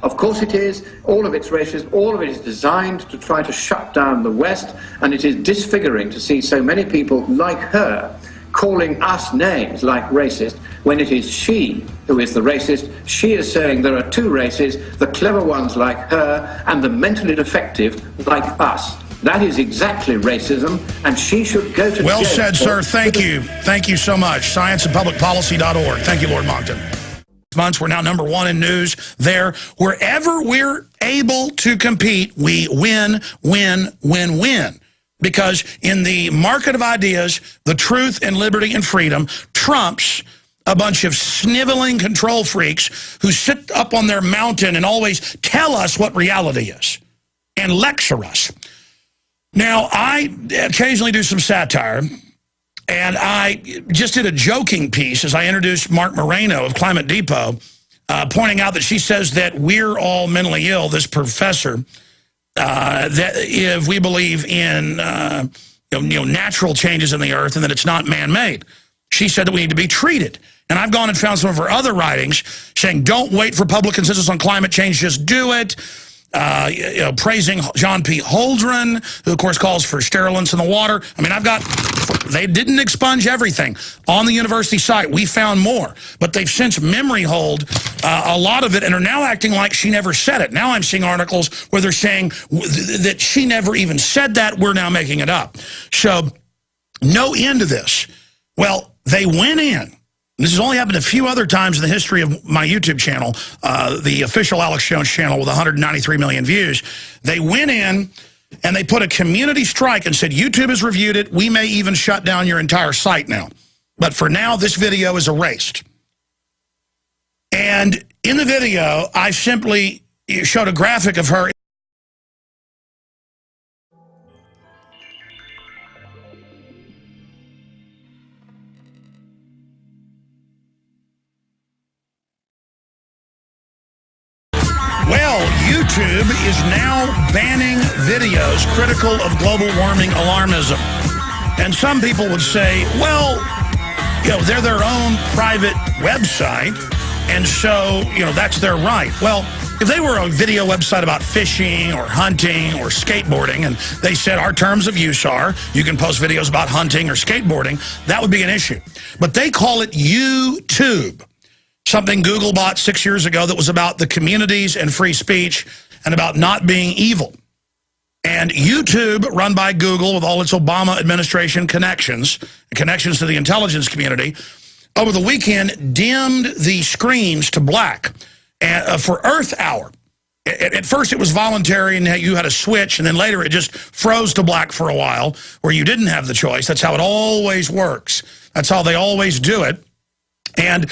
Of course it is. All of it's racist. All of it is designed to try to shut down the West, and it is disfiguring to see so many people like her calling us names like racist when it is she who is the racist. She is saying there are two races, the clever ones like her and the mentally defective like us. That is exactly racism, and she should go to jail. Well said, sir. Thank you. Thank you so much. Scienceandpublicpolicy.org. Thank you, Lord Monckton. Months, we're now #1 in news there. Wherever we're able to compete, we win, win, win, win. Because in the market of ideas, the truth and liberty and freedom trumps a bunch of sniveling control freaks who sit up on their mountain and always tell us what reality is and lecture us. Now, I occasionally do some satire, and I just did a joking piece as I introduced Mark Moreno of Climate Depot, pointing out that she says that we're all mentally ill, this professor, that if we believe in natural changes in the earth and that it's not man-made. She said that we need to be treated. And I've gone and found some of her other writings saying, don't wait for public consensus on climate change, just do it. Praising John P. Holdren, who, of course, calls for sterilants in the water. I mean, they didn't expunge everything. On the university site, we found more. But they've since memory holed a lot of it and are now acting like she never said it. Now I'm seeing articles where they're saying that she never even said that. We're now making it up. So, no end to this. Well, they went in. This has only happened a few other times in the history of my YouTube channel, the official Alex Jones channel with 193 million views. They went in and they put a community strike and said, YouTube has reviewed it. We may even shut down your entire site now. But for now, this video is erased. And in the video, I simply showed a graphic of her. Well, YouTube is now banning videos critical of global warming alarmism. And some people would say, well, they're their own private website, and so, that's their right. Well, if they were a video website about fishing or hunting or skateboarding, and they said our terms of use are you can post videos about hunting or skateboarding, that would be an issue. But they call it YouTube. Something Google bought 6 years ago that was about the communities and free speech and about not being evil. And YouTube, run by Google with all its Obama administration connections to the intelligence community, over the weekend dimmed the screens to black for Earth Hour. At first it was voluntary and you had a switch, and then later it just froze to black for a while where you didn't have the choice. That's how it always works. That's how they always do it. And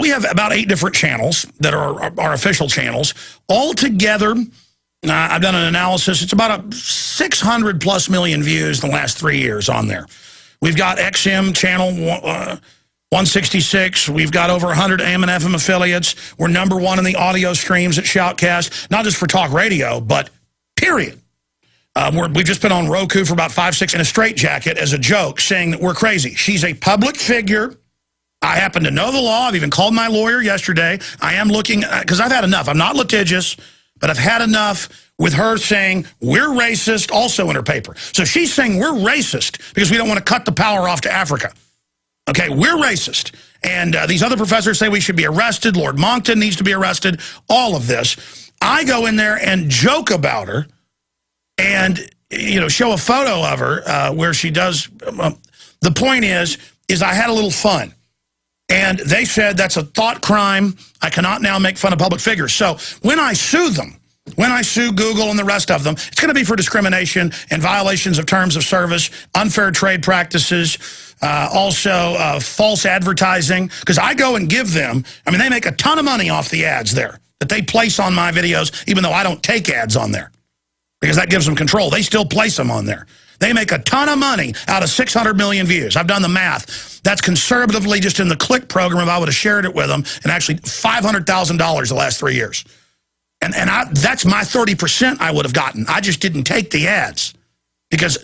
we have about 8 different channels that are our official channels. Altogether, I've done an analysis. It's about 600+ million views in the last 3 years on there. We've got XM channel 166. We've got over 100 AM and FM affiliates. We're #1 in the audio streams at Shoutcast, not just for talk radio, but period. We've just been on Roku for about 5-6 in a straitjacket as a joke, saying that we're crazy. She's a public figure. I happen to know the law. I've even called my lawyer yesterday. I am looking, because I've had enough. I'm not litigious, but I've had enough with her saying we're racist, also in her paper. So she's saying we're racist because we don't want to cut the power off to Africa. Okay, we're racist. And these other professors say we should be arrested. Lord Monckton needs to be arrested. All of this. I go in there and joke about her and, show a photo of her where she does. The point is I had a little fun. And they said that's a thought crime. I cannot now make fun of public figures. So when I sue them, when I sue Google and the rest of them, it's going to be for discrimination and violations of terms of service, unfair trade practices, also false advertising. Because I go and give them, they make a ton of money off the ads there that they place on my videos, even though I don't take ads on there. Because that gives them control. They still place them on there. They make a ton of money out of 600 million views. I've done the math. That's conservatively just in the click program, if I would have shared it with them, and actually $500,000 the last 3 years. And that's my 30% I would have gotten. I just didn't take the ads because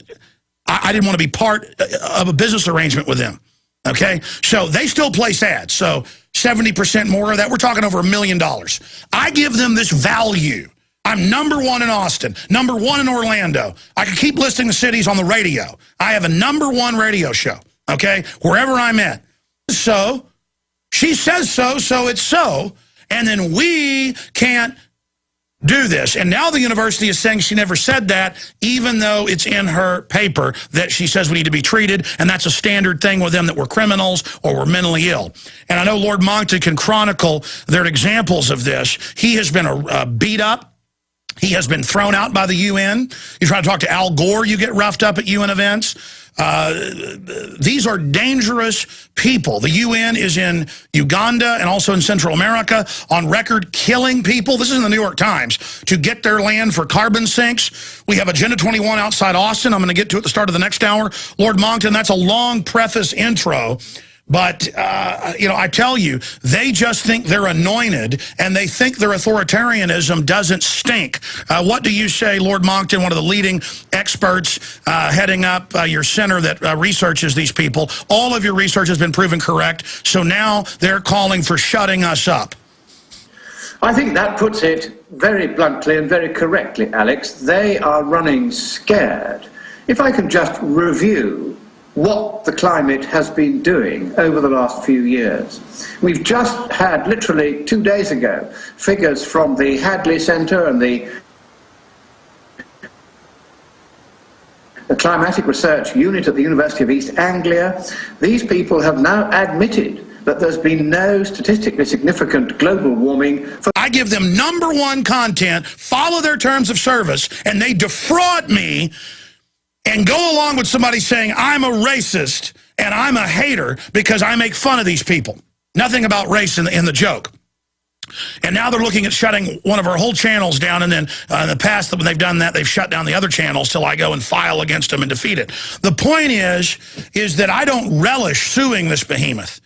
I didn't want to be part of a business arrangement with them. Okay? So they still place ads. So 70% more of that. We're talking over $1 million. I give them this value. I'm #1 in Austin, #1 in Orlando. I could keep listing the cities on the radio. I have a #1 radio show, okay, wherever I'm at. So she says so, so it's so, and then we can't do this. And now the university is saying she never said that, even though it's in her paper that she says we need to be treated, and that's a standard thing with them, that we're criminals or we're mentally ill. And I know Lord Monckton can chronicle their examples of this. He has been beat up. He has been thrown out by the UN. You try to talk to Al Gore, you get roughed up at UN events. These are dangerous people. The UN is in Uganda and also in Central America on record killing people. This is in the New York Times, to get their land for carbon sinks. We have Agenda 21 outside Austin. I'm going to get to it at the start of the next hour. Lord Moncton, that's a long preface intro. But, you know, I tell you, they just think they're anointed, and they think their authoritarianism doesn't stink. What do you say, Lord Moncton, one of the leading experts heading up your center that researches these people? All of your research has been proven correct, so now they're calling for shutting us up. I think that puts it very bluntly and very correctly, Alex. They are running scared. If I can just review what the climate has been doing over the last few years. We've just had, literally 2 days ago, figures from the Hadley Centre and the Climatic Research Unit at the University of East Anglia. These people have now admitted that there's been no statistically significant global warming. I give them #1 content, follow their terms of service, and they defraud me and go along with somebody saying I'm a racist and I'm a hater because I make fun of these people. Nothing about race in the joke. And now they're looking at shutting one of our whole channels down, and then in the past, when they've done that, they've shut down the other channels till I go and file against them and defeat it. The point is that I don't relish suing this behemoth.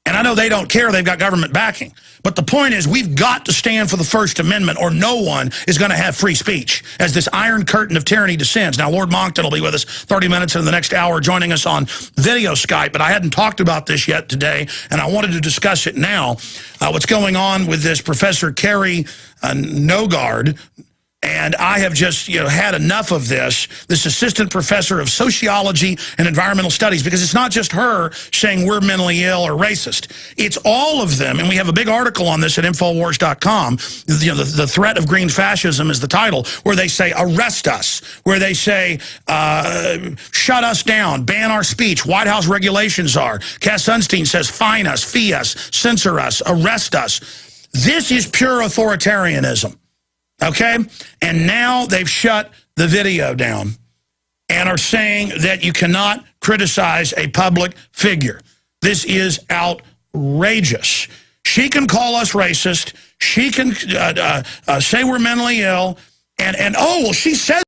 And I know they don't care, they've got government backing. But the point is, we've got to stand for the First Amendment, or no one is going to have free speech as this iron curtain of tyranny descends. Now, Lord Moncton will be with us 30 minutes in the next hour, joining us on video Skype. But I hadn't talked about this yet today, and I wanted to discuss it now. What's going on with this Professor Carrie Norgaard. And I have just, had enough of this assistant professor of sociology and environmental studies, because it's not just her saying we're mentally ill or racist. It's all of them. And we have a big article on this at Infowars.com. The threat of green fascism is the title, where they say arrest us, where they say shut us down, ban our speech. White House regulations are. Cass Sunstein says fine us, fee us, censor us, arrest us. This is pure authoritarianism. Okay? And now they've shut the video down and are saying that you cannot criticize a public figure. This is outrageous. She can call us racist. She can say we're mentally ill. And oh, well, she said